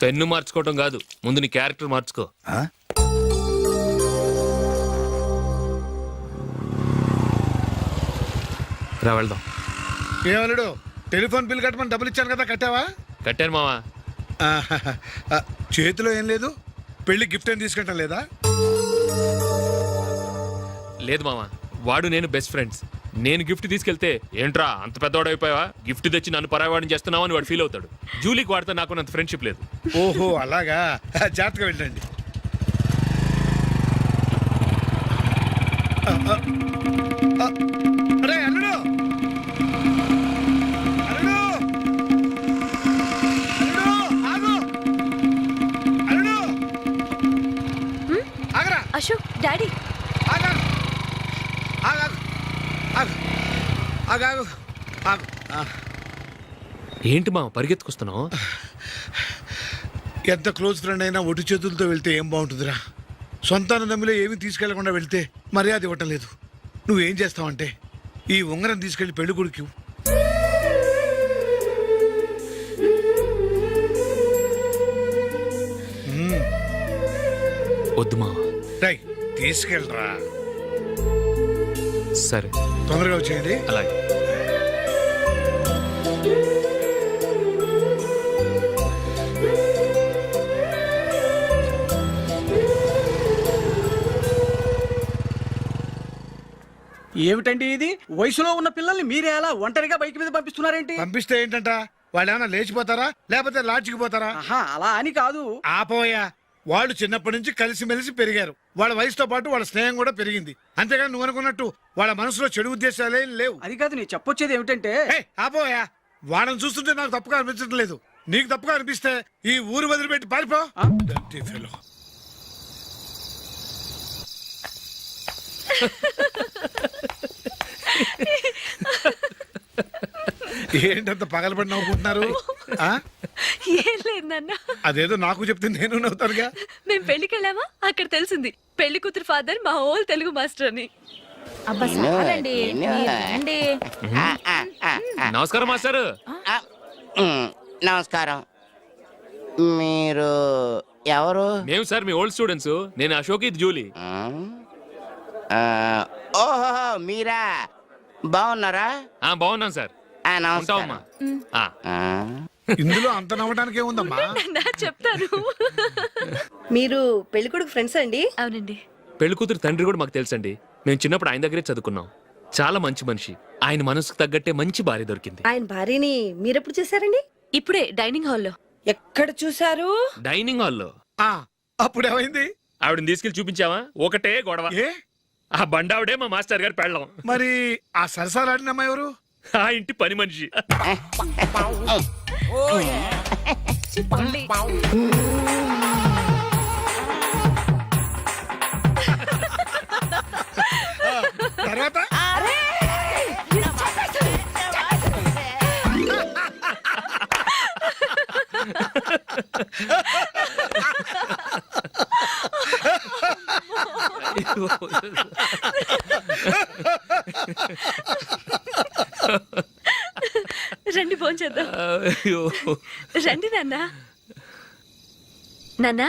Pen మార్చుకోవటం కాదు, ముందు నీ క్యారెక్టర్ మార్చుకో. ఆ? రా వెళ్దాం. ఏమలుడు టెలిఫోన్ బిల్ కట్టమని డబ్బులు ఇచ్చాను కదా, కట్టావా? కట్టాను మావా. చేతిలో ఏం లేదు, పెళ్లి గిఫ్ట్ ఏం తీసుకుంటాం లేదా? లేదు మావా, వాడు నేను బెస్ట్ ఫ్రెండ్స్. నేను గిఫ్ట్ తీసుకెళ్తే ఏంట్రా అంత పెద్దవాడైపోయావా, గిఫ్ట్ తెచ్చి నన్ను పరాయవాడిని చేస్తున్నావు అని వాడు ఫీల్ అవుతాడు. జూలీకి వాడితే నాకు అంత ఫ్రెండ్షిప్ లేదు. ఓహో అలాగా, జాగ్రత్తగా వెళ్ళండి. అరే అల్లుడు, అల్లుడు, అల్లుడు, ఆగు, అల్లుడు, ఆగరా, అశోక్ డాడీ ఆగు, ఆగు, ఆగు, ఆగు, ఆగు, ఆగు. ఏంటి మా పరిగెత్తుకొస్తున్నావు? ఎంత క్లోజ్ ఫ్రెండ్ అయినా ఒటి చేతులతో వెళ్తే ఏం బాగుంటుందిరా. సొంతాన నమ్మిలో ఏమీ తీసుకెళ్లకుండా వెళ్తే మర్యాద ఇవ్వటం లేదు. నువ్వేం చేస్తావంటే ఈ ఉంగరం తీసుకెళ్లి పెళ్లి కొడుకు. వద్దు మా. రై తీసుకెళ్ళరా. సరే తొందరగా వచ్చేయండి. అలాగే. ఏమిటండి ఇది? వయసులో ఉన్న పిల్లల్ని మీరే అలా ఒంటరిగా బైక్ మీద పంపిస్తున్నారేంటి? పంపిస్తే ఏంటంట, వాళ్ళు ఏమైనా లేచిపోతారా లేకపోతే లాడ్జికి పోతారా? ఆహా, అలా అని కాదు. ఆపోయా, వాళ్ళు చిన్నప్పటి నుంచి కలిసిమెలిసి పెరిగారు. వాళ్ళ వయసుతో పాటు వాళ్ళ స్నేహం కూడా పెరిగింది. అంతేగాని నువ్వు అనుకున్నట్టు వాళ్ళ మనసులో చెడు ఉద్దేశాలేం లేవు. అది కాదు, నేను చెప్పొచ్చేది ఏమిటంటే, ఆపోయా, వాళ్ళని చూస్తుంటే నాకు తప్పుగా అనిపించడం లేదు. నీకు తప్పుగా అనిపిస్తే ఈ ఊరు వదిలిపెట్టి పారిపో. ఆ? Dirty fellow. ఏంటంత పగలబడి నవ్వుకుంటున్నారు? ఏం లేదు నాన్న. అదేదో నాకు చెప్తే నేను నవ్వుతానుగా. మేము పెళ్లికి వెళ్ళామా, అక్కడ తెలిసింది పెళ్లి కూతురు ఫాదర్ మా హోల్ తెలుగు మాస్టర్ అని. అబ్బా సారండి, రండి. నమస్కారం మాస్టర్. నమస్కారం. మీరు ఎవరు? మేము సార్ మీ ఓల్డ్ స్టూడెంట్స్. నేను అశోక్, ఇది జూలీ. ఓహో మీరా, బాగున్నారా? బాగున్నాను సార్. నమస్కారం. ఇందులో అంత నవ్వడానికి ఏముందమ్మా? నా చెప్తాను. మీరు పెళ్లి కొడుకు ఫ్రెండ్స్ అండి? అవునండి. పెళ్లి కూతురు తండ్రి కూడా మాకు తెలుసండి. మేము చిన్నప్పుడు ఆయన దగ్గరే చదువుకున్నాం. చాలా మంచి మనిషి. ఆయన మనసుకు తగ్గట్టే మంచి భార్య దొరికింది. ఆయన భార్యని మీరెప్పుడు చూసారండి? ఇప్పుడే డైనింగ్ హాల్లో. ఎక్కడ చూసారు? డైనింగ్ హాల్లో. అప్పుడు ఏమైంది? ఆవిడని తీసుకెళ్లి చూపించావా, ఒకటే గొడవ. ఏ ఆ బండావిడే మా మాస్టర్ గారు పెళ్ళం. మరి ఆ సరసాలాడినమ్మ ఎవరు? ఆ ఇంటి పని మనిషి. తర్వాత రండి ఫోన్ చేద్దాం. రండి నాన్న. నాన్న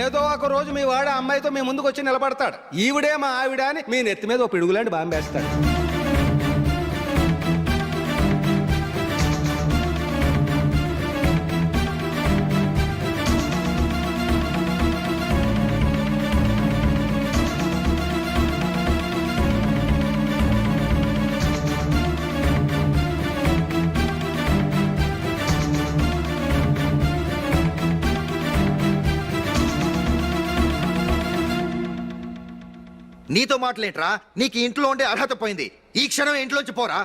ఏదో ఒక రోజు మీ వాడు ఆ అమ్మాయితో మీ ముందుకు వచ్చి నిలబడతాడు. ఈవిడే మా ఆవిడ అని మీ నెత్తి మీద ఒక పిడుగులాంటి బాంబేస్తాడు. నీతో మాటలేట్రా? నీకు ఈ ఇంట్లో ఉండే అర్హత పోయింది. ఈ క్షణం ఇంట్లోంచి పోరా.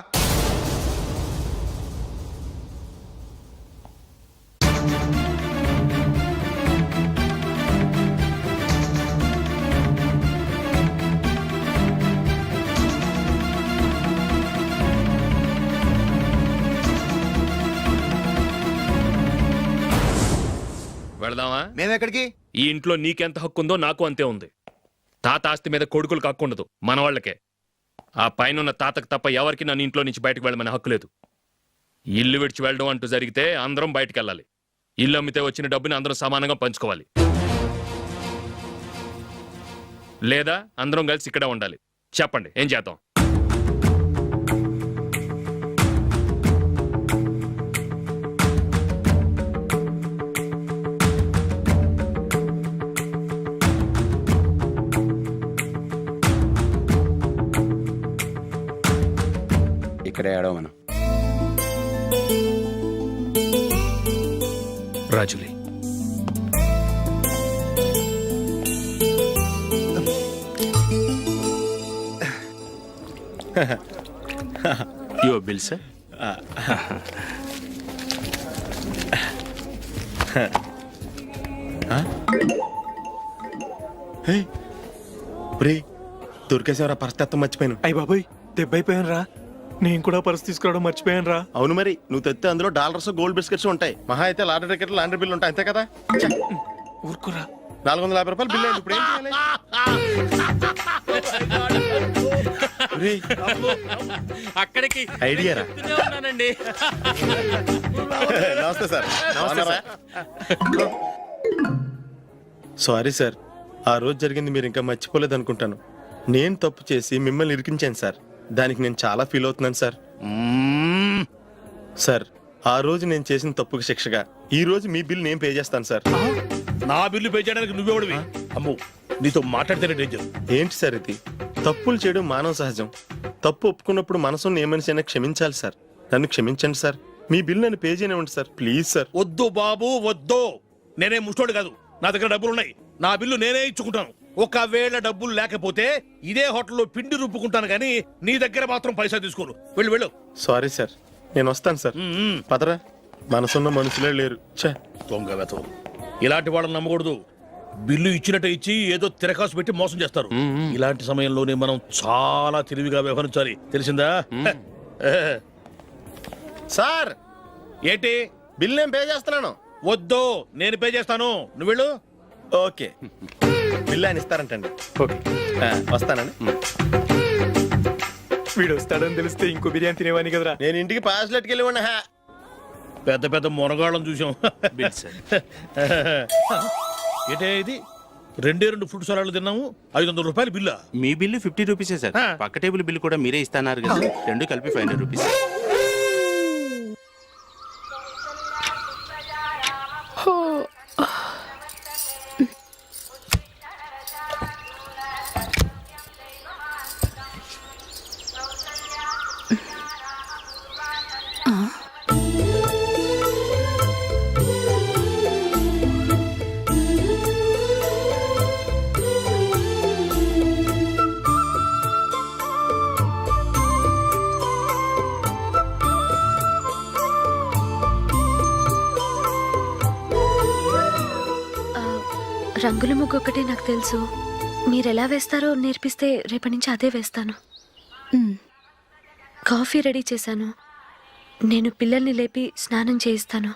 వెళదామా? మేమెక్కడికి? ఈ ఇంట్లో నీకెంత హక్కు ఉందో నాకు అంతే ఉంది. తాత ఆస్తి మీద కొడుకులకు హక్కు ఉండదు, మన వాళ్ళకే. ఆ పైన తాతకు తప్ప ఎవరికి నన్ను ఇంట్లో నుంచి బయటకు వెళ్ళమని హక్కు లేదు. ఇల్లు విడిచి వెళ్ళడం అంటూ జరిగితే అందరం బయటకు వెళ్ళాలి. ఇల్లు అమ్మితే వచ్చిన డబ్బుని అందరం సమానంగా పంచుకోవాలి. లేదా అందరం కలిసి ఇక్కడే ఉండాలి. చెప్పండి, ఏం చేద్దాం? ఇక్కడే ఆడో మనం. రాజులీ, యువర్ బిల్ సార్. దొరికేసేవరా? పరిస్థితి మర్చిపోయాను. అయ్య బాబాయ్, దెబ్బైపోయాను రా. నేను కూడా పర్స్ తీసుకురావడం మర్చిపోయాను రా. అవును మరి, నువ్వు తెస్తే అందులో డాలర్స్ గోల్డ్ బిస్కెట్స్ ఉంటాయి. మహా అయితే లాటరీ టికెట్ లాండ్రీ బిల్లు ఉంటాయి, అంతే కదా? ఊరుకురా. 450 రూపాయలు బిల్లు అయింది. ఇప్పుడు ఏం చేయాలి? ఒరేయ్, అక్కడికి ఐడియా రా. ఉన్నానండి. నమస్తే సార్. సారీ సార్, ఆ రోజు జరిగింది మీరు ఇంకా మర్చిపోలేదు అనుకుంటాను. నేను తప్పు చేసి మిమ్మల్ని ఇరికించాను సార్. దానికి నేను చాలా ఫీల్ అవుతున్నాను సార్. సార్, ఆ రోజు నేను చేసిన తప్పుకి శిక్షగా ఈ రోజు మీ బిల్ నేను పే చేస్తాను సార్. నా బిల్లు పే చేయడానికి నువ్వెవడివి? అమ్మో, నీతో మాట్లాడితేనే డేంజర్. ఏంటి సార్ ఇది? తప్పులు చేయడం మానవ సహజం. తప్పు ఒప్పుకున్నప్పుడు మనసుని ఏ మనిషి అయినా క్షమించాలి సార్. నన్ను క్షమించండి సార్. మీ బిల్ నన్ను పే చేయనివ్వండి సార్, ప్లీజ్ సార్. వద్దు బాబు, వద్దు. నేనే ముష్టోడు కాదు, నా దగ్గర డబ్బులు ఉన్నాయి. నా బిల్లు నేనే ఇచ్చుకుంటాను. ఒకవేళ డబ్బులు లేకపోతే ఇదే హోటల్లో పిండి రుబ్బుకుంటాను, కానీ నీ దగ్గర మాత్రం పైసా తీసుకోను. వెళ్ళు వెళ్ళు. సారీ సార్, నేను వస్తాను సార్. పదరా, మనసున్న మనుషులే లేరు. ఛే, దొంగ వెతవు. ఇలాంటి వాళ్ళని నమ్మకూడదు. బిల్లు ఇచ్చినట్టు ఇచ్చి ఏదో తిరకాసు పెట్టి మోసం చేస్తారు. ఇలాంటి సమయంలోనే మనం చాలా తెలివిగా వ్యవహరించాలి, తెలిసిందా? సార్ ఏంటి? బిల్ నేను పే చేస్తున్నాను. వద్దు, నేను పే చేస్తాను, నువ్వు వెళ్ళు. ఓకే, బిల్ ఆయన ఇస్తారంటండి. ఓకే, వస్తానండి. వీడు వస్తాడని తెలిస్తే ఇంకో బిర్యానీ తినేవాని కదరా. నేను ఇంటికి పాస్లెట్కి వెళ్ళి ఉన్నా. పెద్ద పెద్ద మునగాళ్ళం చూసాం. Bill sir. ఏంటే ఇది? 2 ఫుడ్ సలాడ్లు తిన్నాము, 500 రూపాయలు బిల్లా? మీ బిల్లు 50 రూపీసే సార్. పక్క టేబుల్ బిల్లు కూడా మీరే ఇస్తాన్నారు కదా, రెండు కలిపి 500 రూపీస్. రంగుల ముగ్గు ఒకటే నాకు తెలుసు. మీరెలా వేస్తారో నేర్పిస్తే రేపటి నుంచి అదే వేస్తాను. కాఫీ రెడీ చేశాను. నేను పిల్లల్ని లేపి స్నానం చేయిస్తాను.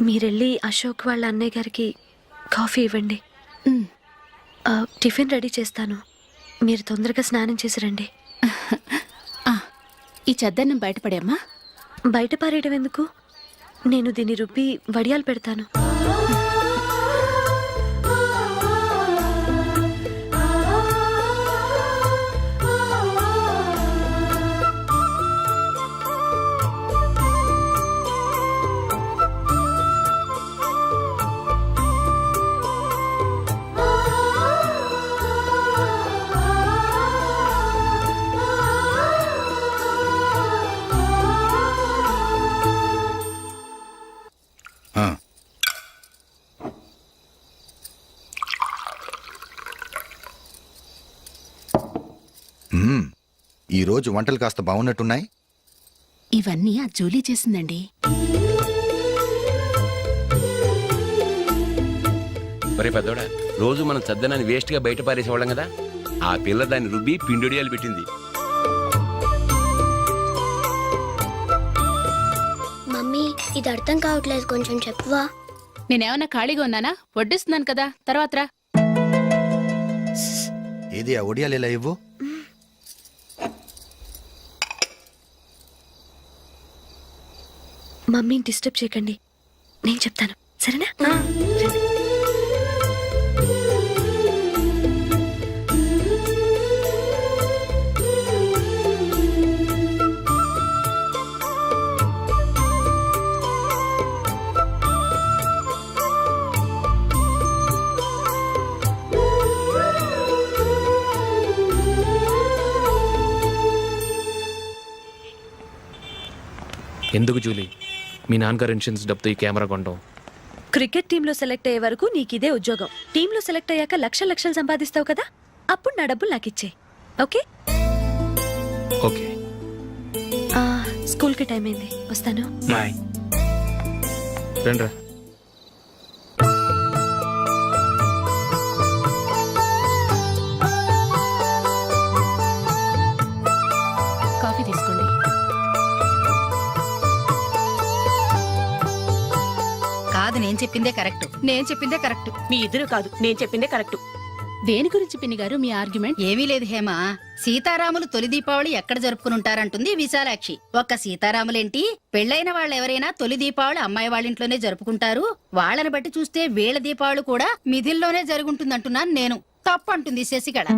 మీరెళ్ళి అశోక్ వాళ్ళ అన్నయ్య గారికి కాఫీ ఇవ్వండి. టిఫిన్ రెడీ చేస్తాను. మీరు తొందరగా స్నానం చేసి రండి. ఈ చెద్దన్నం బయటపడేమ్మా. బయట పారేయడం ఎందుకు? నేను దీన్ని రుబ్బి వడియాలు పెడతాను. ఈ రోజు వంటలు కాస్త బాగున్నట్టున్నాయి. ఇవన్నీ ఆ జూలీ చేసిందండి. ఒరే పెద్దోడా, రోజు మనం చద్దనాన్ని వేస్ట్ గా బయట పారేసేవాళ్ళం కదా, ఆ పిల్ల దాన్ని రుబ్బి పిండొడియాలు పెట్టింది. మమ్మీ ఇది అర్థం కావట్లేదు, కొంచెం చెప్పువా. నేనేమన్నా ఖాళీగా ఉన్నానా? వడ్డిస్తున్నాను కదా, తర్వాత రా. ఏది ఆ ఒడియాలు ఎలా ఇవ్వు. మమ్మీని డిస్టర్బ్ చేయకండి, నేను చెప్తాను, సరేనా? ఎందుకు జూలీ మీ నాన్నగారు ఇన్సూరెన్స్ డబ్బుతో ఈ కెమెరా కొనడం? క్రికెట్ టీంలో సెలెక్ట్ అయ్యే వరకు నీకు ఇదే ఉద్యోగం. టీంలో సెలెక్ట్ అయ్యాక లక్షలు సంపాదిస్తావు కదా, అప్పుడు నా డబ్బులు నాకు ఇచ్చే. ఓకే? ఓకే. స్కూల్కి టైం అయింది, వస్తాను. బాయ్. రండ్రా. కాఫీ తీసుకోండి. కాదు, నేను చెప్పిందే కరెక్ట్. నేను చెప్పిందే కరెక్ట్. మీ ఇద్దరు కాదు, నేను చెప్పిందే కరెక్ట్. దేని గురించి పిన్ని గారు మీ ఆర్గ్యుమెంట్? ఏమీ లేదు హేమ. సీతారాములు తొలి దీపావళి ఎక్కడ జరుపుకుని ఉంటారంటుంది విశాలాక్షి. ఒక్క సీతారాములేంటి, పెళ్లైన వాళ్ళు ఎవరైనా తొలి దీపావళి అమ్మాయి వాళ్ళ ఇంట్లోనే జరుపుకుంటారు. వాళ్ళని బట్టి చూస్తే వీళ్ళ దీపావళి కూడా మిథిల్లోనే జరుగుంటుందంటున్నాను నేను. తప్పు అంటుంది శశికళ.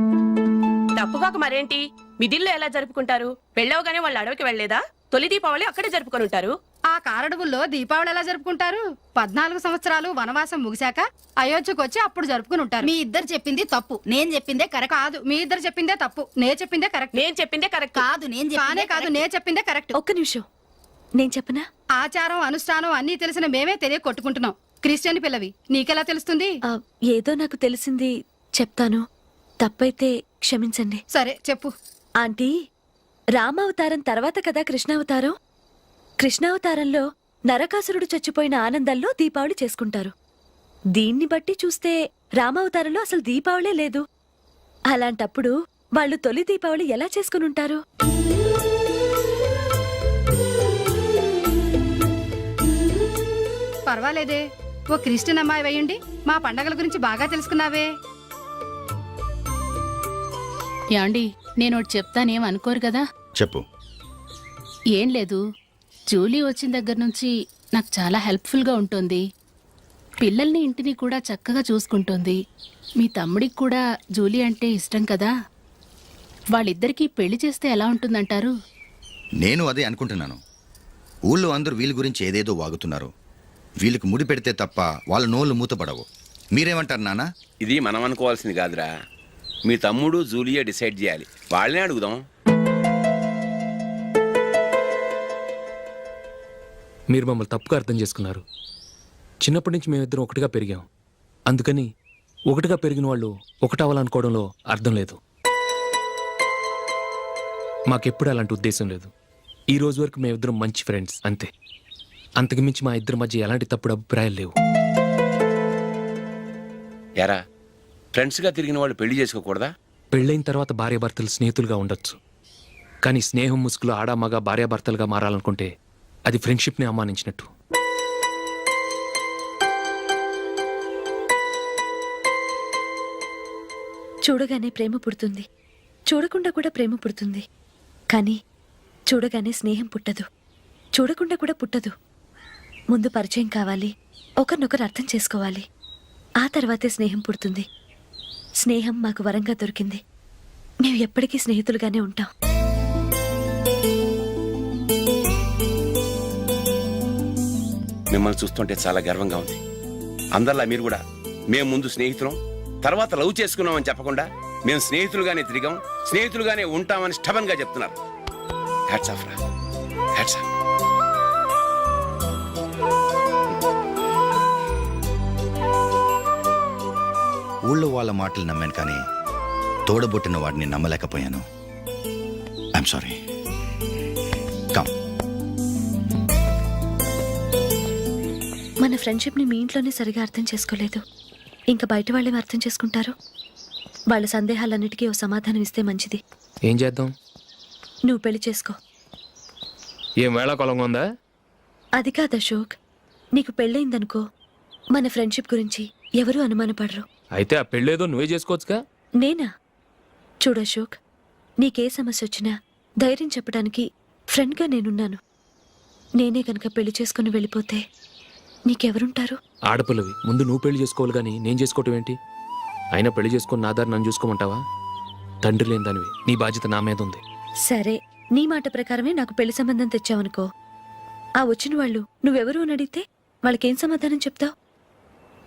తప్పుగాక మరేంటి, మిదిల్లో ఎలా జరుపుకుంటారు? పెళ్ళవగానే వాళ్ళు అడవికి వెళ్లేదా? తొలి దీపావళి అక్కడే జరుపుకొని ఉంటారు. ఆ కారడవుల్లో దీపావళి ఎలా జరుపుకుంటారు? 14 సంవత్సరాలు వనవాసం ముగిశాక అయోధ్యకు వచ్చి అప్పుడు జరుపుకుని ఉంటారు. మీ ఇద్దరు చెప్పింది తప్పు, నేను చెప్పిందే కరెక్ట్. కాదు, మీ ఇద్దరు చెప్పిందే తప్పు, నేను చెప్పిందే కరెక్ట్. నేను చెప్పిందే కరెక్ట్. కాదు, నేను చెప్పిందే కరెక్ట్. ఒక్క నిమిషం, నేను చెప్పనా? ఆచారం అనుష్ఠానం అన్నీ తెలిసిన మేమే తెలియ కొట్టుకుంటున్నాం. క్రిస్టియన్ పిల్లవి, నీకెలా తెలుస్తుంది? ఏదో నాకు తెలిసింది చెప్తాను, తప్పైతే క్షమించండి. సరే చెప్పు. ఆంటీ, రామావతారం తర్వాత కదా కృష్ణావతారం. కృష్ణావతారంలో నరకాసురుడు చచ్చిపోయిన ఆనందంలో దీపావళి చేసుకుంటారు. దీన్ని బట్టి చూస్తే రామావతారంలో అసలు దీపావళే లేదు. అలాంటప్పుడు వాళ్ళు తొలి దీపావళి ఎలా చేసుకుని ఉంటారు? పర్వాలేదే, ఓ క్రిస్టియన్ అమ్మాయి అయ్యుండి మా పండగల గురించి బాగా తెలుసుకున్నావే. యాండి, నేను ఒకటి చెప్తానేం అనుకోరు కదా? చెప్పు. ఏం లేదు, జూలీ వచ్చిన దగ్గర నుంచి నాకు చాలా హెల్ప్ఫుల్గా ఉంటుంది. పిల్లల్ని ఇంటిని కూడా చక్కగా చూసుకుంటుంది. మీ తమ్ముడికి కూడా జూలీ అంటే ఇష్టం కదా. వాళ్ళిద్దరికీ పెళ్లి చేస్తే ఎలా ఉంటుందంటారు? నేను అదే అనుకుంటున్నాను. ఊళ్ళో అందరూ వీళ్ళ గురించి ఏదేదో వాగుతున్నారు. వీళ్ళకి ముడి పెడితే తప్ప వాళ్ళ నోళ్ళు మూతపడవు. మీరేమంటారు నాన్న? ఇది మనం అనుకోవాల్సింది కాదురా, మీ తమ్ముడు జూలియా డిసైడ్ చేయాలి. వాళ్ళనే అడుగుదాం. మీరు మమ్మల్ని తప్పుగా అర్థం చేసుకున్నారు. చిన్నప్పటి నుంచి మేమిద్దరం ఒకటిగా పెరిగాం. అందుకని ఒకటిగా పెరిగిన వాళ్ళు ఒకటవ్వాలనుకోవడంలో అర్థం లేదు. మాకెప్పుడు అలాంటి ఉద్దేశం లేదు. ఈ రోజు వరకు మేమిద్దరం మంచి ఫ్రెండ్స్ అంతే. అంతకుమించి మా ఇద్దరి మధ్య ఎలాంటి తప్పుడు అభిప్రాయాలు లేవు. ఎరా, ఫ్రెండ్స్గా తిరిగిన వాళ్ళు పెళ్లి చేసుకోకూడదా? పెళ్ళైన తర్వాత భార్యాభర్తలు స్నేహితులుగా ఉండొచ్చు. కానీ స్నేహం ముసుగులో ఆడామగా భార్యాభర్తలుగా మారాలనుకుంటే అది ఫ్రెండ్షిప్ని అవమానించినట్టు. చూడగానే ప్రేమ పుడుతుంది, చూడకుండా కూడా ప్రేమ పుడుతుంది. కానీ చూడగానే స్నేహం పుట్టదు, చూడకుండా కూడా పుట్టదు. ముందు పరిచయం కావాలి, ఒకరినొకరు అర్థం చేసుకోవాలి. ఆ తర్వాతే స్నేహం పుడుతుంది. స్నేహం మాకు వరంగా దొరికింది. మేము ఎప్పటికీ స్నేహితులుగానే ఉంటాం. మిమ్మల్ని చూస్తుంటే చాలా గర్వంగా ఉంది. అందరిలా మీరు కూడా మేము ముందు స్నేహితులం, తర్వాత లవ్ చేసుకున్నామని చెప్పకుండా మేము స్నేహితులుగానే తిరిగాం, స్నేహితులుగానే ఉంటామని స్టబన్ గా చెప్తున్నారు. హ్యాట్స్ ఆఫ్ రా, హ్యాట్స్ ఆఫ్. ఊళ్ళో వాళ్ళ మాటలు నమ్మాను, కానీ తోడబుట్టిన వాడిని నమ్మలేకపోయాను. I'm sorry. కమ్. మన ఫ్రెండ్షిప్ని మీ ఇంట్లోనే సరిగా అర్థం చేసుకోలేదు, ఇంకా బయట వాళ్ళేం అర్థం చేసుకుంటారు? వాళ్ళ సందేహాలన్నిటికీ ఓ సమాధానం ఇస్తే మంచిది. ఏం చేద్దాం? నువ్వు పెళ్లి చేసుకో. ఏం వేళాకొలంగా ఉందా? అది కాదు అశోక్, నీకు పెళ్ళయిందనుకో, మన ఫ్రెండ్షిప్ గురించి ఎవరూ అనుమానపడరు. అయితే ఆ పెళ్ళేదో నువ్వే చేసుకోవచ్చుగా. నేనా? చూడు అశోక్, నీకే సమస్య వచ్చినా ధైర్యం చెప్పడానికి ఫ్రెండ్గా నేనున్నాను. నేనే కనుక పెళ్లి చేసుకుని వెళ్ళిపోతే నీకెవరుంటారు? ఆడపిల్లవి, ముందు నువ్వు పెళ్లి చేసుకోవాలి కానీ నేను చేసుకోవటం ఏంటి? అయినా పెళ్లి చేసుకుని నా దారి నన్ను చూసుకోమంటావా? తండ్రి లేని దానివి, నీ బాధ్యత నా మీద ఉంది. సరే, నీ మాట ప్రకారమే నాకు పెళ్లి సంబంధం తెచ్చావనుకో, ఆ వచ్చిన వాళ్ళు నువ్వెవరు అని అడిగితే వాళ్ళకేం సమాధానం చెప్తావు?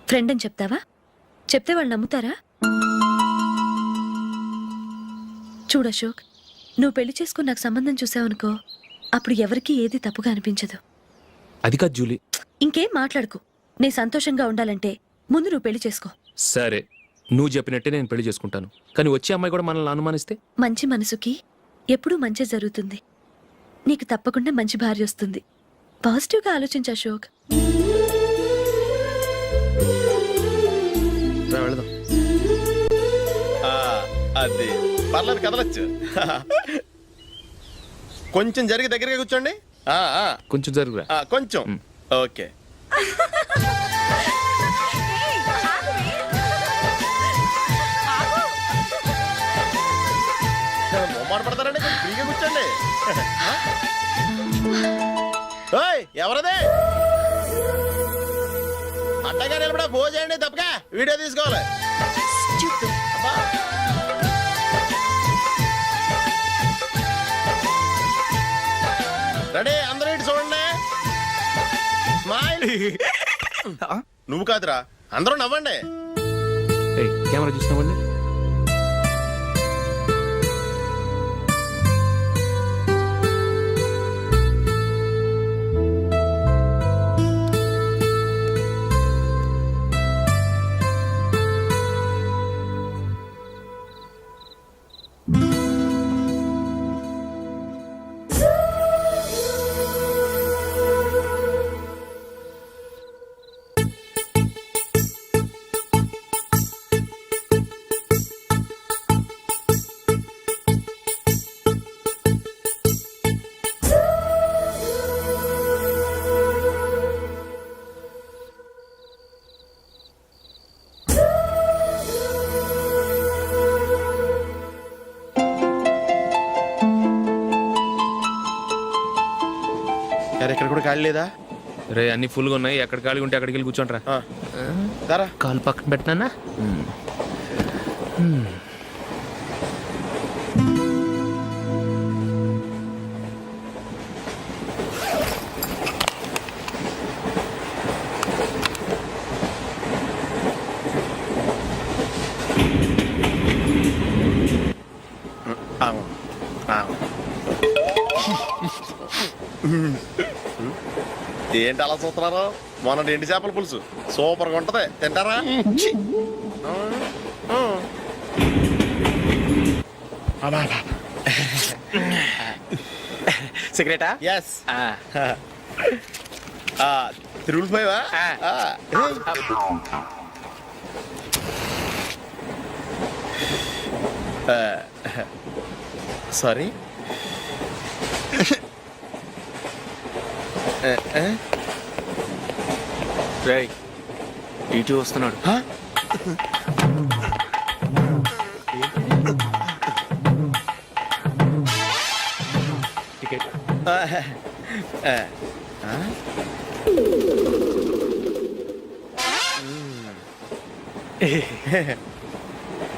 ఫ్రెండ్ అని చెప్తావా? చెప్తే వాళ్ళు నమ్ముతారా? చూడు అశోక్, నువ్వు పెళ్లి చేసుకుని నాకు సంబంధం చూసావనుకో, అప్పుడు ఎవరికీ ఏది తప్పుగా అనిపించదు. అది కాదు జూలీ. ఇంకేం మాట్లాడుకు. నేను సంతోషంగా ఉండాలంటే ముందు నువ్వు పెళ్లి చేసుకో. సరే, నువ్వు చెప్పినట్టే నేను పెళ్లి చేసుకుంటాను, కానీ వచ్చే అమ్మాయి కూడా మనల్ని అనుమానిస్తే? మంచి మనసుకి ఎప్పుడూ మంచి జరుగుతుంది. నీకు తప్పకుండా మంచి భార్య వస్తుంది. పాజిటివ్గా ఆలోచించు అశోక్. రా, వెళదాం. అది పర్లేదు, కదలచ్చు. కొంచెం జరిగి దగ్గరగా కూర్చోండి. కొంచెం జరుగురా. కొంచెం. ఓకే. పడతారండి, కొంచెం ఫ్రీగా కూర్చోండి. ఎవరదే అట్టగా నిలబడా ఫోన్ చేయండి, తప్పగా వీడియో తీసుకోవాలి. రెడీ, అందరూ ఇటు చూడండి. స్మైల్. నువ్వు కాదురా, అందరూ నవ్వండి. కెమెరా చూసినామండి. ఎక్కడ కూడా ఖాళీ లేదా? రే, అన్ని ఫుల్గా ఉన్నాయి, ఎక్కడ ఖాళీ ఉంటే అక్కడికి వెళ్ళి కూర్చోండి. రా, కాలు పక్కన పెట్టినా. ఏంటి అలా చూస్తున్నారు? మొన్న ఎండు చేపల పులుసు సూపర్గా ఉంటది, తింటారా? సిగరెటా? ఎస్. తిరుగులు పోయావా? సారీ. రేయ్, ఇటు వస్తున్నాడు. టికెట్.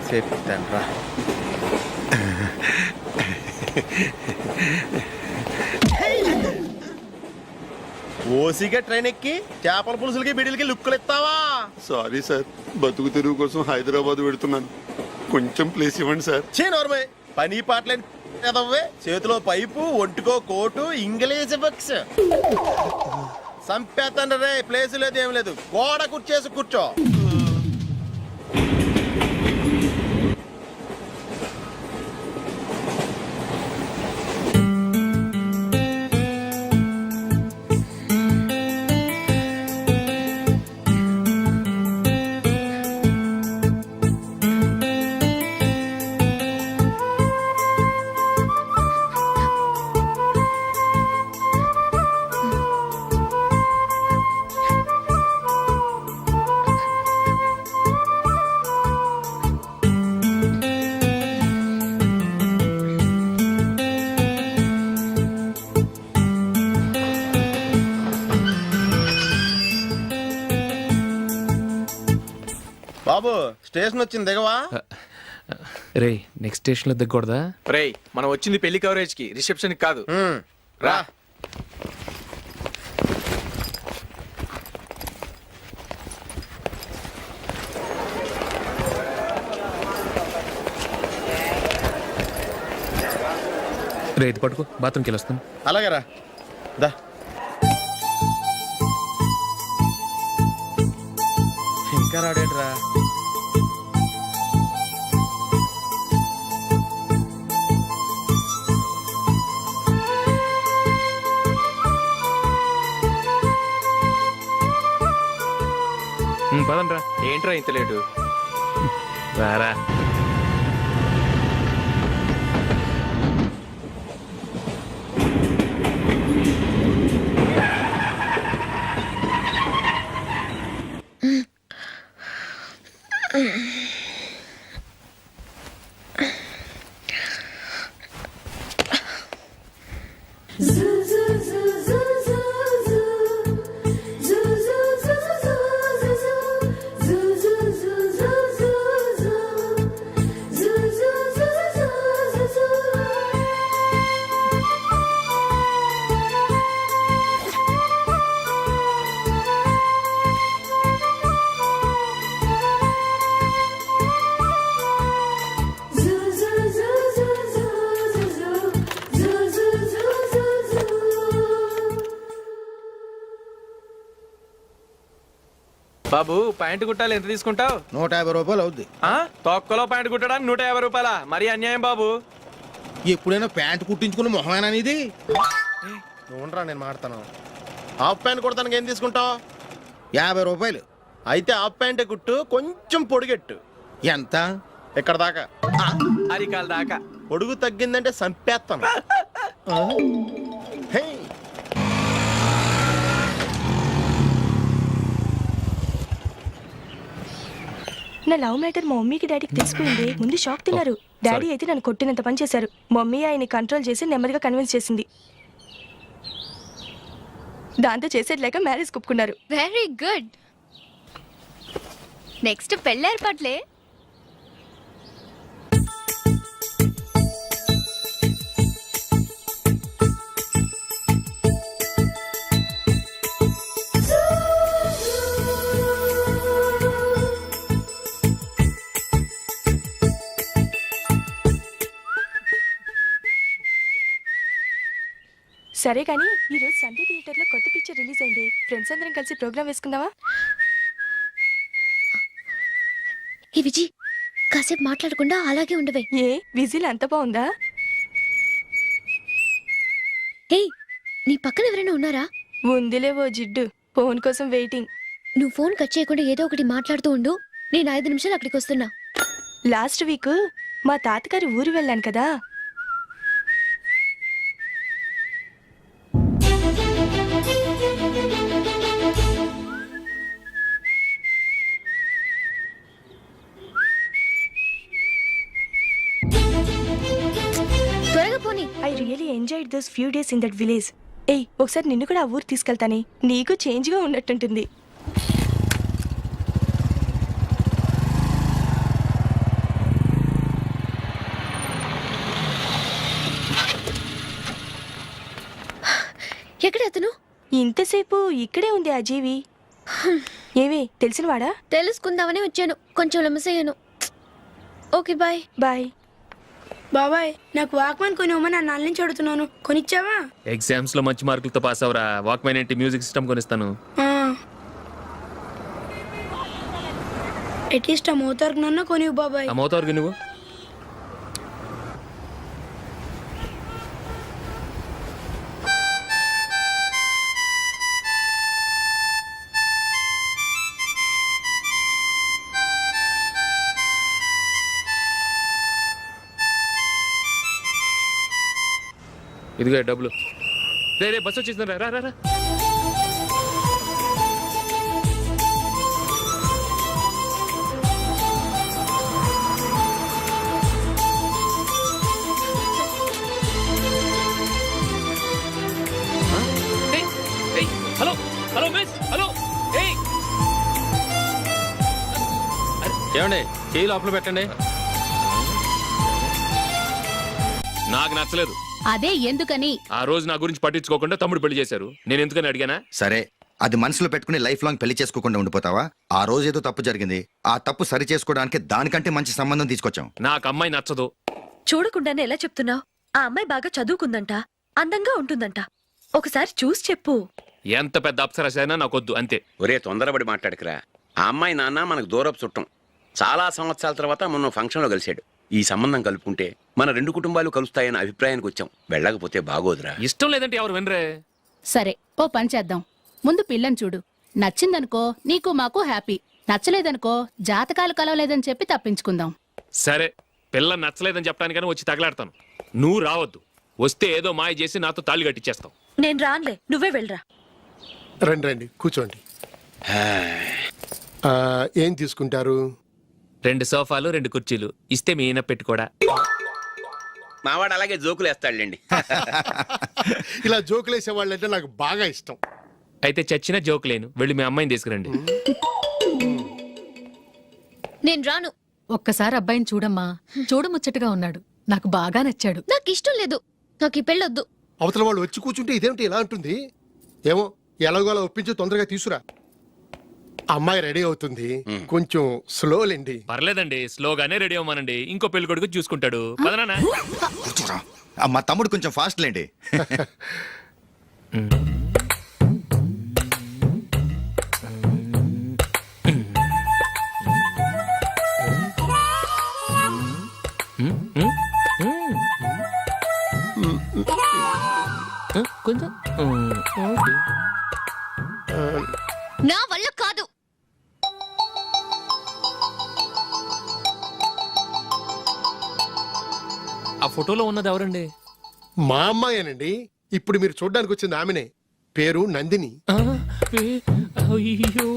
చెప్తాను రా. ఓసిగా ట్రైన్ ఎక్కి చేపల పులుసులకి బిడిలకి లుక్కులు ఇస్తావా? సారీ సార్, బతుకు తెరువు కోసం హైదరాబాద్ పెడుతున్నాను, కొంచెం ప్లేస్ ఇవ్వండి సార్. నోర్మే, పని పాటలేని ఎదవ్వే, చేతిలో పైపు, ఒంటికో కోటు, ఇంగ్లీష్ బుక్స్. సంపేతండ్రి రే, ప్లేస్ లేదు ఏం లేదు, గోడ కుర్చేసి కూర్చో. బాబు స్టేషన్ వచ్చింది దిగవా? రే నెక్స్ట్ స్టేషన్ లో దిగకూడదా? రేయ్ మనం వచ్చింది పెళ్లి కవరేజ్ కి, రిసెప్షన్ కి కాదు. రా. రే ఇది పట్టుకో, బాత్రూమ్కి వెళ్ళొస్తాను. అలాగే రా. దా. ఇంకా రాడేట్రా? పదండ్రా. ఏంట్రా ఇంత లేటు? రారా. బాబు ప్యాంటు కుట్టాలి, ఎంత తీసుకుంటావు? 150 రూపాయలు అవుద్ది. తొక్కలో ప్యాంటు కుట్టడానికి 150 రూపాయల? మరి అన్యాయం బాబు. ఎప్పుడైనా ప్యాంట్ కుట్టించుకున్న మొహమేనా ఇది? నువ్వురా, నేను మాడతాను. హాఫ్ ప్యాంట్ కుడతానికి ఏం తీసుకుంటావు? 50 రూపాయలు. అయితే హాఫ్ ప్యాంటే కుట్టు, కొంచెం పొడిగెట్టు. ఎంత? ఇక్కడ దాకా. అరికాల దాకా. పొడుగు తగ్గిందంటే సంపేస్తాను. హే. నా లవ్ మ్యాటర్ మా మమ్మీకి డాడీకి తెలిసిపోయింది. ముందు షాక్ తిన్నారు. డాడీ అయితే నన్ను కొట్టినంత పని చేశారు. మమ్మీ ఆయన్ని కంట్రోల్ చేసి నెమ్మదిగా కన్విన్స్ చేసింది. దాంతో చేసేట్లేక మ్యారేజ్ కుప్పుకున్నారు. Very good. నెక్స్ట్ పెళ్లి ఏర్పాట్లే. సరే కానీ ఈరోజు సండే థియేటర్లో కొత్త పిక్చర్ రిలీజ్ అయింది. ఫ్రెండ్స్ అందరం కలిసి ప్రోగ్రామ్ వేసుకుందామా? ఈ విజి కాసేపు మాట్లాడకుండా అలాగే ఉండవే. ఏ విజిల్ అంత బాగుందా? హే, నీ పక్కన ఎవరైనా ఉన్నారా? ఉందిలే ఓ జిడ్డు. ఫోన్ కోసం వెయిటింగ్. నువ్వు ఫోన్ కట్ చేయకుండా ఏదో ఒకటి మాట్లాడుతూ ఉండు. నేను 5 నిమిషాలు అక్కడికి వస్తున్నా. లాస్ట్ వీక్ మా తాతగారి ఊరు వెళ్ళాను కదా. త్వరగా పోనీ. I really enjoyed those few days in that village. ఏయ్, ఒకసారి నిన్ను కూడా ఆ ఊరు తీసుకెళ్తానే. నీకు చేంజ్గా ఉన్నట్టుంటుంది. ఎక్కడ అతను? ఇంతసేపు ఇక్కడే ఉంది ఆ జీవి. ఏవి తెలిసినవాడా? తెలుసుకుందామని వచ్చాను. కొంచెం లెమసయ్యాను. Okay bye. బాయ్. బాబాయ్, నాకు వాక్మాన్ కొనివ్వమని 4 నుంచి అడుగుతున్నాను. కొనిచ్చావా? ఎగ్జామ్స్ లో మంచి మార్కులతో పాస్ అవరా. వాక్మెన్ ఏంటి, మ్యూజిక్ సిస్టమ్ కొనిస్తాను. అట్లీస్ట్ ఆ మోతార్కు నన్న కొనివ్వు బాబాయ్. ఆ మోతారుగా నువ్వు ఇదిగో డబ్బులు. రే బస్సు వచ్చేసింది. రా రా రా. Hello hello miss. హలో. ఏమండి చేయి లోపల పెట్టండి. నాకు నచ్చలేదు. అదే ఎందుకని? ఆ రోజు నా గురించి పట్టించుకోకుండా తమ్ముడు పెళ్లి చేశారు. నేను ఎందుకని అడిగానా? సరే, అది మనసులో పెట్టుకుని లైఫ్ లాంగ్ పెళ్లి చేసుకోకుండా ఉండిపోతావా? ఆ రోజు ఏదో తప్పు జరిగింది, ఆ తప్పు సరి చేసుకోవడానికి దానికంటే మంచి సంబంధం తీసుకొచ్చాం. నాకు అమ్మాయి నచ్చదు. చూడకుండానే ఎలా చెప్తున్నావు? ఆ అమ్మాయి బాగా చదువుకుందంట, అందంగా ఉంటుందంట. ఒకసారి చూసి చెప్పు. ఎంత పెద్ద అప్సరస అయినా నాకొద్దు, అంతే. ఒరే తొందరపడి మాట్లాడకురా. ఆ అమ్మాయి నాన్న మనకు దూరపు చుట్టం. చాలా సంవత్సరాల తర్వాత మొన్న ఫంక్షన్లో కలిశాడు. ఈ సంబంధం కలుపుకుంటే మన రెండు కుటుంబాలు కలుస్తాయన్న అభిప్రాయానికి వచ్చాం. వెళ్ళకపోతే బాగోదురా. ఇష్టం లేదంటే ఎవరు వినరే. సరే, ఓ పని చేద్దాం. ముందు పిల్లని చూడు. నచ్చిందనుకో నీకు మాకు హ్యాపీ. నచ్చలేదనుకో జాతకాలు కలవలేదని చెప్పి తప్పించుకుందాం. సరే, పిల్ల నచ్చలేదని చెప్పడానికైనా వచ్చి తగలాడతాను. నువ్వు రావద్దు. వస్తే ఏదో మాయ చేసి నాతో తాళి కట్టించేస్తావు. నేను రానులే, నువ్వే వెళ్ళరా. రండి రండి కూర్చోండి. ఏం తీసుకుంటారు? 2 సోఫాలు 2 కుర్చీలు ఇస్తే మీ ఈయన పెట్టుకోడా. మావాడు అలాగే జోకులు వేస్తాడులేండి. ఇలా జోకులేసే వాళ్ళంటే నాకు బాగా ఇష్టం. అయితే చచ్చిన జోక్ లేను. వెళ్ళి మీ అమ్మాయిని తీసుకురండి. నేను రాను. ఒక్కసారి అబ్బాయిని చూడమ్మా. చూడముచ్చటగా ఉన్నాడు. నాకు బాగా నచ్చాడు. నాకు ఇష్టం లేదు. నాకు ఈ పెళ్ళొద్దు. అవతల వాళ్ళు వచ్చి కూర్చుంటే ఇదేమిటి ఇలా అంటుంది? ఏమో ఎలాగోలా ఒప్పించి తొందరగా తీసురా. అమ్మాయి రెడీ అవుతుంది, కొంచెం స్లోలేండి. పర్లేదండి, స్లోగానే రెడీ అవ్వమానండి. ఇంకో పెళ్లి కొడుకు చూసుకుంటాడు. పదనా. కూర్చోరా. మా తమ్ముడు కొంచెం ఫాస్ట్ లేండి. కొంచెం నా వల్ల కాదు. ఆ ఫోటోలో ఉన్నది ఎవరండి? మా అమ్మాయేనండి. ఇప్పుడు మీరు చూడ్డానికి వచ్చింది ఆమెనే. పేరు నందిని. అయ్యో.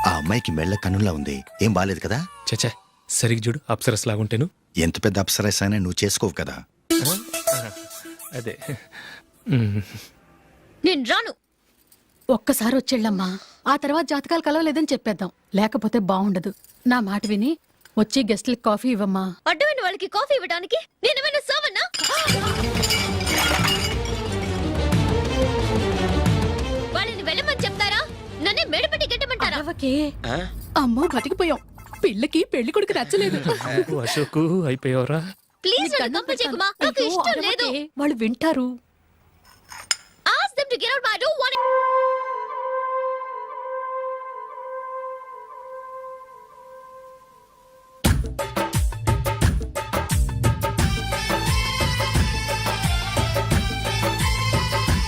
ఆ అమ్మాయికి మెళ్ళ కన్నులా ఉంది. ఏం బాలేదు కదా? చచ్చా, సరిగ్గా చూడు. అప్సరస్ లాగుంటేను. ఎంత పెద్ద అప్సరస్ అయినా నువ్వు చేసుకోవు కదా. అదే. నేను రాను. ఒక్కసారి వచ్చేళ్ళమ్మా. ఆ తర్వాత జాతకాలు కలవలేదని చెప్పేద్దాం. లేకపోతే బాగుండదు. నా మాట విని వచ్చి గెస్ట్లకి కాఫీ ఇవ్వమ్మా. అడ్డమైన వాళ్ళకి కాఫీ ఇవ్వడానికి నేనేమైనా సోవన్నా? వాళ్ళని వెళ్ళమని చెప్తారా? నన్నే మేడపట్టి గెట్టమంటారా? అమ్మో బతికిపోయాం. పిల్లకి పెళ్లి కొడుకు నచ్చలేదు. అశోకు అయిపోయావరా? ప్లీజ్ నన్ను కంపెల్ చేయకుమా. నాకు ఇష్టం లేదు. వాళ్ళు వింటారు. Ask them to get out. I don't want it.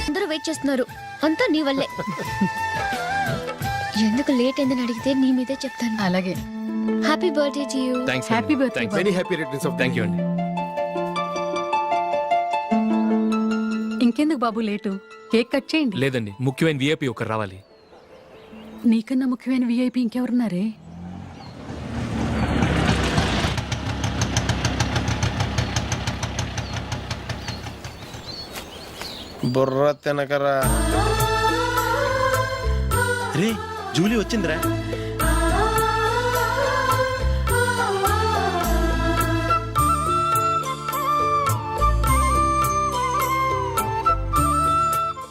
అందరూ వెయిట్ చేస్తున్నారు. అంతా నీ వల్లే. ఎందుకు లేట్ అయిందని అడిగితే నీ మీదే చెప్తాను. అలాగే. Happy birthday to you. Happy birthday. Many happy returns of. Thank you అండి. ఇంకెందుకు బాబు లేటు? కేక్ కట్ చేయండి. లేదండి, ముఖ్యమైన విఐపి ఒకరు రావాలి. నీకన్నా ముఖ్యమైన విఐపి ఇంకెవరున్నారే? బుర్ర తినకరా. రే జూలీ వచ్చిందిరా.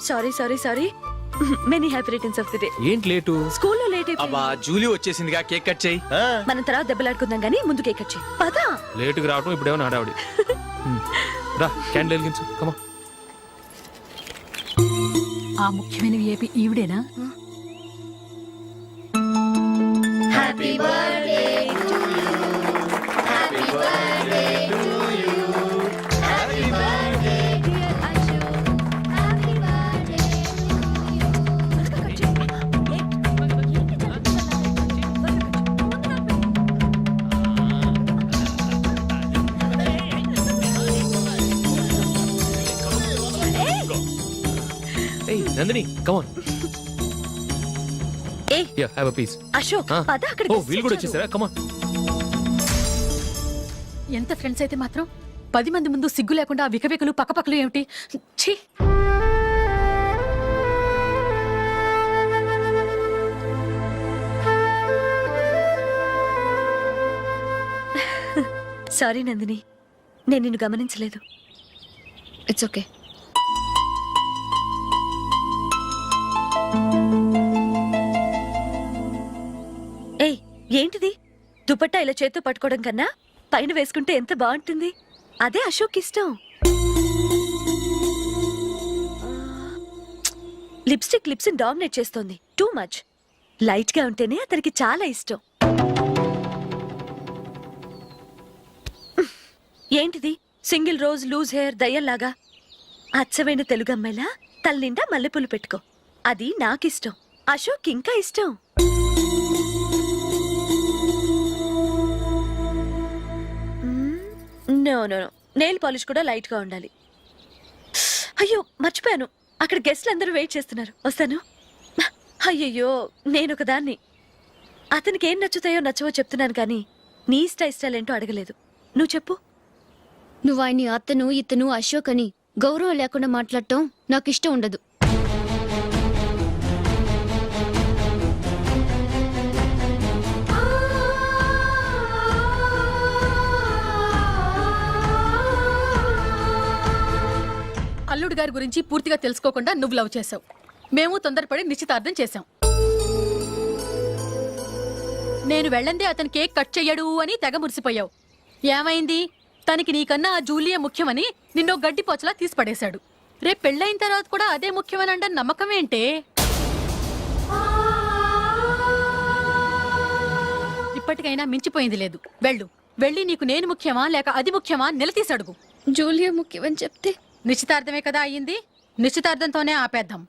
Sorry sorry sorry. Many happy returns of the day. ఏంటి లేటు? స్కూల్లో లేట్ అయిపోయింది. అబ్బా జూలీ వచ్చేసిందిగా, కేక్ కట్ చేయి. మనం తర్వాత దెబ్బలాడుకుందాం గానీ ముందు కేక్ కట్ చేయి. పదా. లేటుగా రావటం ఇప్పుడేమో హడావుడి. రా, క్యాండిల్ వెలిగించు. కమా. ఆ ముఖ్యమైన విఐపి ఈవిడేనా? Happy birthday to you. Happy birthday to you. Happy birthday dear Ashu. Happy birthday Hey, Nandini, come on. ఏ Yeah, have a piece. Ashok పద అక్కడ. ఓ, వీళ్ళు కూడా వచ్చేసారా? Come on. ఎంత ఫ్రెండ్స్ అయితే మాత్రం 10 మంది ముందు సిగ్గు లేకుండా ఆ వికవికలు పక్కపక్కలు ఏమిటి? ఛీ. సారీ నందిని, నేను నిన్ను గమనించలేదు. It's okay. ఏయ్, ఏంటిది? దుపట్టా ఇలా చేత్తో పట్టుకోవడం కన్నా పైన వేసుకుంటే ఎంత బాగుంటుంది. అదే అశోక్ ఇష్టం. లిప్స్టిక్ లిప్స్ డామినేట్ చేస్తోంది. Too much. లైట్ గా ఉంటేనే అతనికి చాలా ఇష్టం. ఏంటిది? సింగిల్ రోజ్ లూజ్ హెయిర్ దయ్యంలాగా. అచ్చమైన తెలుగు అమ్మాయిలా తల్లిండా మల్లెపూలు పెట్టుకో. అది నాకిష్టం. అశోక్ ఇంకా ఇష్టం. No no no, nail polish కూడా లైట్ గా ఉండాలి. అయ్యో మర్చిపోయాను, అక్కడ గెస్ట్లు అందరూ వెయిట్ చేస్తున్నారు. వస్తాను. అయ్యయ్యో, నేనొక దాన్ని. అతనికి ఏం నచ్చుతాయో నచ్చవో చెప్తున్నాను కానీ నీ ఇష్టాలేంటో అడగలేదు. నువ్వు చెప్పు. నువ్వు ఆయన్ని అతను ఇతను అశోక్ అని గౌరవం లేకుండా మాట్లాడటం నాకు ఇష్టం ఉండదు. అల్లుడు గారి గురించి పూర్తిగా తెలుసుకోకుండా నువ్వు లవ్ చేసావు. మేము తొందరపడి నిశ్చితార్థం చేశాం. నేను వెళ్ళందే అతను కేక్ కట్ చెయ్యడు అని తెగ మురిసిపోయావు. ఏమైంది? తనకి నీకన్నా ఆ జూలియే ముఖ్యమని నిన్నో గడ్డి పోచలా తీసి పడేశాడు. రేపు పెళ్ళైన తర్వాత కూడా అదే ముఖ్యమని అంటే నమ్మకం ఏంటే? ఇప్పటికైనా మించిపోయింది లేదు. వెళ్ళు. వెళ్ళి నీకు నేను ముఖ్యమా లేక అది ముఖ్యమా నిలదీసి అడుగు. జూలియా ముఖ్యమని చెప్తే నిశ్చితార్థమే కదా అయ్యింది. నిశ్చితార్థంతోనే ఆపేద్దాం.